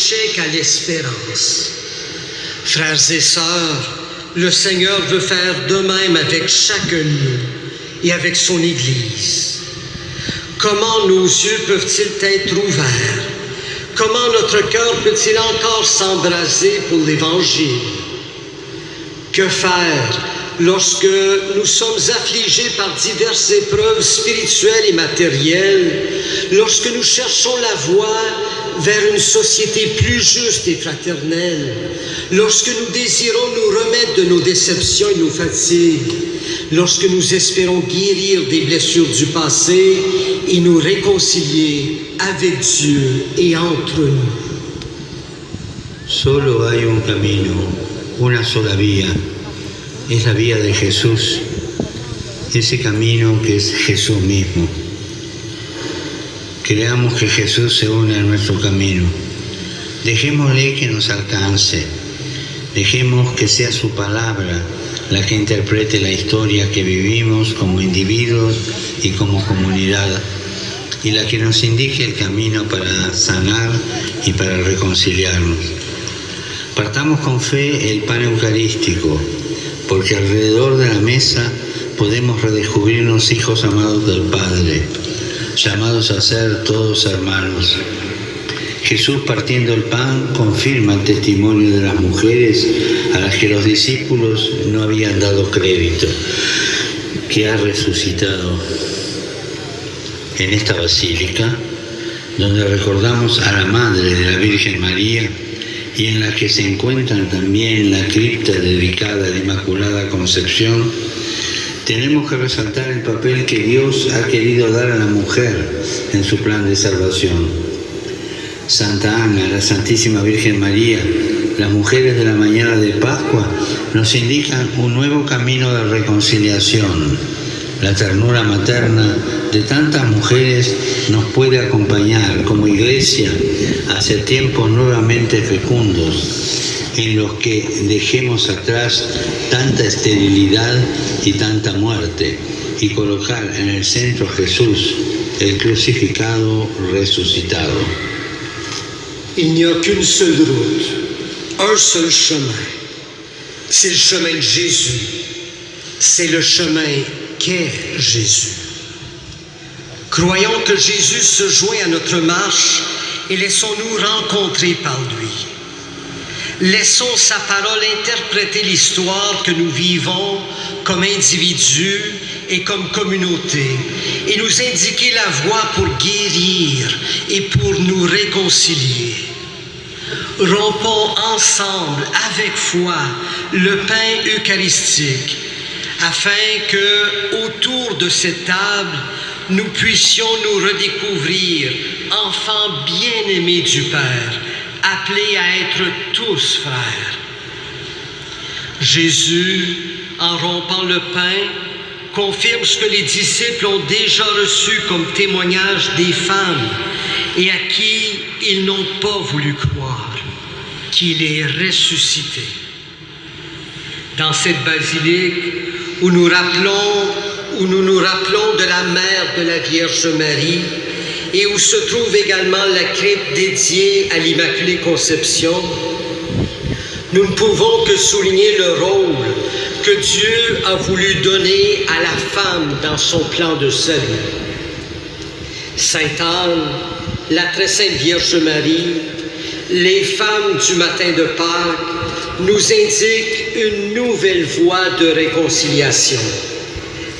l'échec à l'espérance. Frères et sœurs, le Seigneur veut faire de même avec chacun de nous et avec son Église. Comment nos yeux peuvent-ils être ouverts? Comment notre cœur peut-il encore s'embraser pour l'Évangile? Que faire lorsque nous sommes affligés par diverses épreuves spirituelles et matérielles, lorsque nous cherchons la voie vers une société plus juste et fraternelle, lorsque nous désirons nous remettre de nos déceptions et nos fatigues, lorsque nous espérons guérir des blessures du passé et nous réconcilier avec Dieu et entre nous. Solo hay un camino, una sola vía. Es la vía de Jesús, ese camino que es Jesús mismo. Creamos que Jesús se une a nuestro camino. Dejémosle que nos alcance. Dejemos que sea su palabra la que interprete la historia que vivimos como individuos y como comunidad, y la que nos indique el camino para sanar y para reconciliarnos. Partamos con fe el pan eucarístico, porque alrededor de la mesa podemos redescubrirnos hijos amados del Padre, llamados a ser todos hermanos. Jesús, partiendo el pan, confirma el testimonio de las mujeres a las que los discípulos no habían dado crédito, que ha resucitado. En esta basílica, donde recordamos a la Madre de la Virgen María, y en la que se encuentran también la cripta dedicada a la Inmaculada Concepción, tenemos que resaltar el papel que Dios ha querido dar a la mujer en su plan de salvación. Santa Ana, la Santísima Virgen María, las mujeres de la mañana de Pascua nos indican un nuevo camino de reconciliación. La ternura materna de tantas mujeres nos puede acompañar como Iglesia hacia tiempos nuevamente fecundos, en los que dejemos atrás tanta esterilidad y tanta muerte, y colocar en el centro a Jesús, el crucificado resucitado. Il n'y a qu'une seule route, un seul chemin. C'est le chemin de Jésus. C'est le chemin qu'est Jésus. Croyons que Jésus se joint à notre marche et laissons-nous rencontrer par lui. Laissons sa parole interpréter l'histoire que nous vivons comme individus et comme communauté et nous indiquer la voie pour guérir et pour nous réconcilier. Rompons ensemble avec foi le pain eucharistique afin que, autour de cette table, nous puissions nous redécouvrir enfants bien-aimés du Père, appelés à être tous frères. Jésus, en rompant le pain, confirme ce que les disciples ont déjà reçu comme témoignage des femmes et à qui ils n'ont pas voulu croire, qu'il est ressuscité. Dans cette basilique où nous nous rappelons de la mère de la Vierge Marie et où se trouve également la crypte dédiée à l'Immaculée Conception, nous ne pouvons que souligner le rôle que Dieu a voulu donner à la femme dans son plan de salut. Sainte Anne, la très sainte Vierge Marie, les femmes du matin de Pâques nous indiquent une nouvelle voie de réconciliation.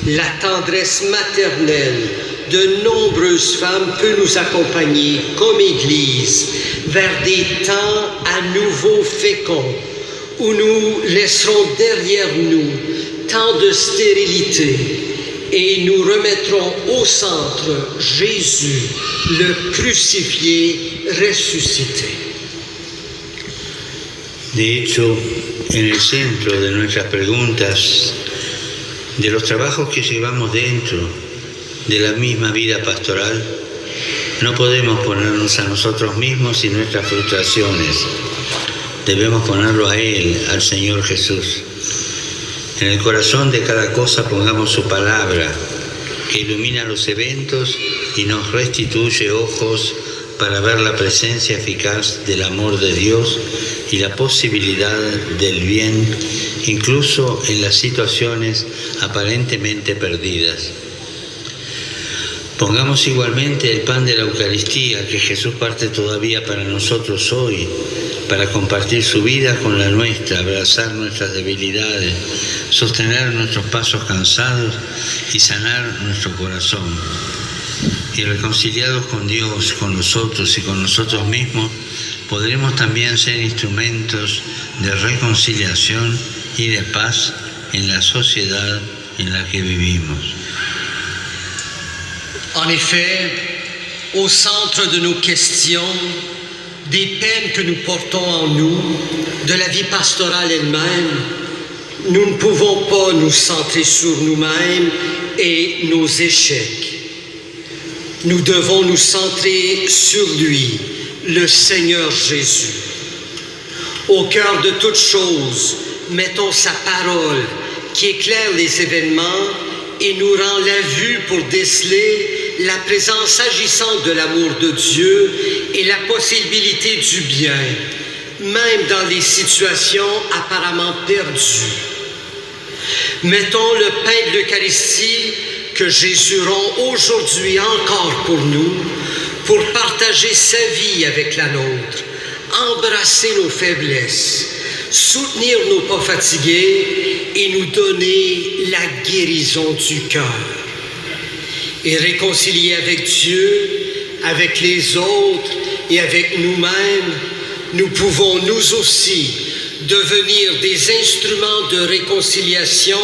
La tendresse maternelle de nombreuses femmes peut nous accompagner comme Église vers des temps à nouveau féconds où nous laisserons derrière nous tant de stérilité et nous remettrons au centre Jésus, le crucifié ressuscité. De hecho, en el centro de nuestras preguntas, de los trabajos que llevamos dentro de la misma vida pastoral, no podemos ponernos a nosotros mismos y nuestras frustraciones. Debemos ponerlo a Él, al Señor Jesús. En el corazón de cada cosa pongamos su palabra, que ilumina los eventos y nos restituye ojos para ver la presencia eficaz del amor de Dios y la posibilidad del bien, incluso en las situaciones aparentemente perdidas. Pongamos igualmente el pan de la Eucaristía que Jesús parte todavía para nosotros hoy, para compartir su vida con la nuestra, abrazar nuestras debilidades, sostener nuestros pasos cansados y sanar nuestro corazón. Y reconciliados con Dios, con nosotros y con nosotros mismos, podremos también ser instrumentos de reconciliación y de paz en la sociedad en la que vivimos. En effet, au centre de nos questions, des peines que nous portons en nous, de la vie pastorale elle-même, nous ne pouvons pas nous centrer sur nous-mêmes et nos échecs. Nous devons nous centrer sur lui, le Seigneur Jésus. Au cœur de toute chose, mettons sa parole qui éclaire les événements et nous rend la vue pour déceler la présence agissante de l'amour de Dieu et la possibilité du bien, même dans les situations apparemment perdues. Mettons le pain de l'Eucharistie que Jésus rend aujourd'hui encore pour nous, pour partager sa vie avec la nôtre, embrasser nos faiblesses, soutenir nos pas fatigués et nous donner la guérison du cœur. Et réconcilier avec Dieu, avec les autres et avec nous-mêmes, nous pouvons nous aussi devenir des instruments de réconciliation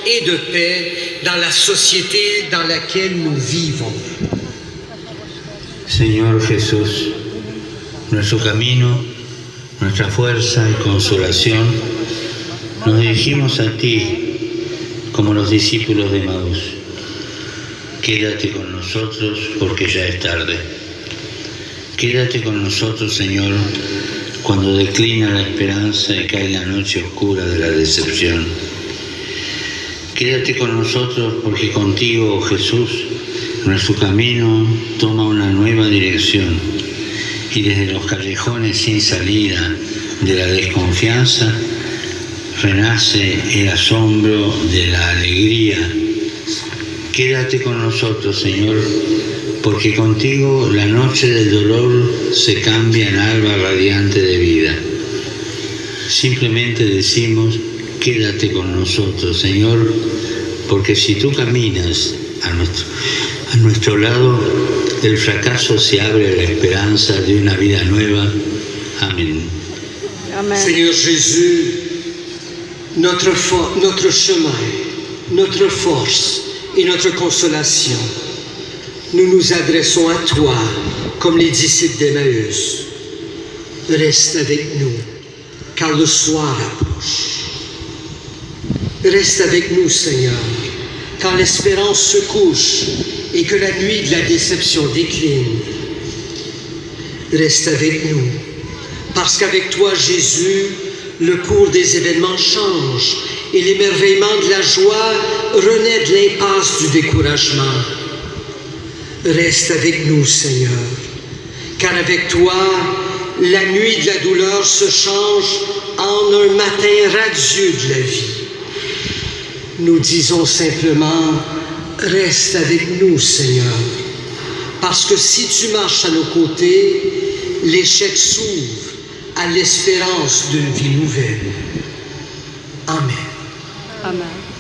et de paix dans la société dans laquelle nous vivons. Señor Jesús, nuestro camino, nuestra fuerza y consolación, nos dirigimos a ti como los discípulos de Emaús. Quédate con nosotros porque ya es tarde. Quédate con nosotros, Señor, cuando declina la esperanza y cae la noche oscura de la decepción. Quédate con nosotros porque contigo, oh Jesús, nuestro camino toma una nueva dirección y desde los callejones sin salida de la desconfianza renace el asombro de la alegría. Quédate con nosotros, Señor, porque contigo la noche del dolor se cambia en alba radiante de vida. Simplemente decimos, quédate con nosotros, Señor, porque si tú caminas a nuestro lado, el fracaso se abre a la esperanza de una vida nueva. Amén. Amen. Seigneur Jésus, notre chemin, notre force et notre consolation, nous nous adressons à toi comme les disciples d'Emmaüs. Reste avec nous, car le soir approche. Reste avec nous, Seigneur, quand l'espérance se couche et que la nuit de la déception décline. Reste avec nous, parce qu'avec toi, Jésus, le cours des événements change et l'émerveillement de la joie renaît de l'impasse du découragement. Reste avec nous, Seigneur, car avec toi, la nuit de la douleur se change en un matin radieux de la vie. Nous disons simplement, reste avec nous, Seigneur, parce que si tu marches à nos côtés, l'échec s'ouvre à l'espérance d'une vie nouvelle. Amen. Amen.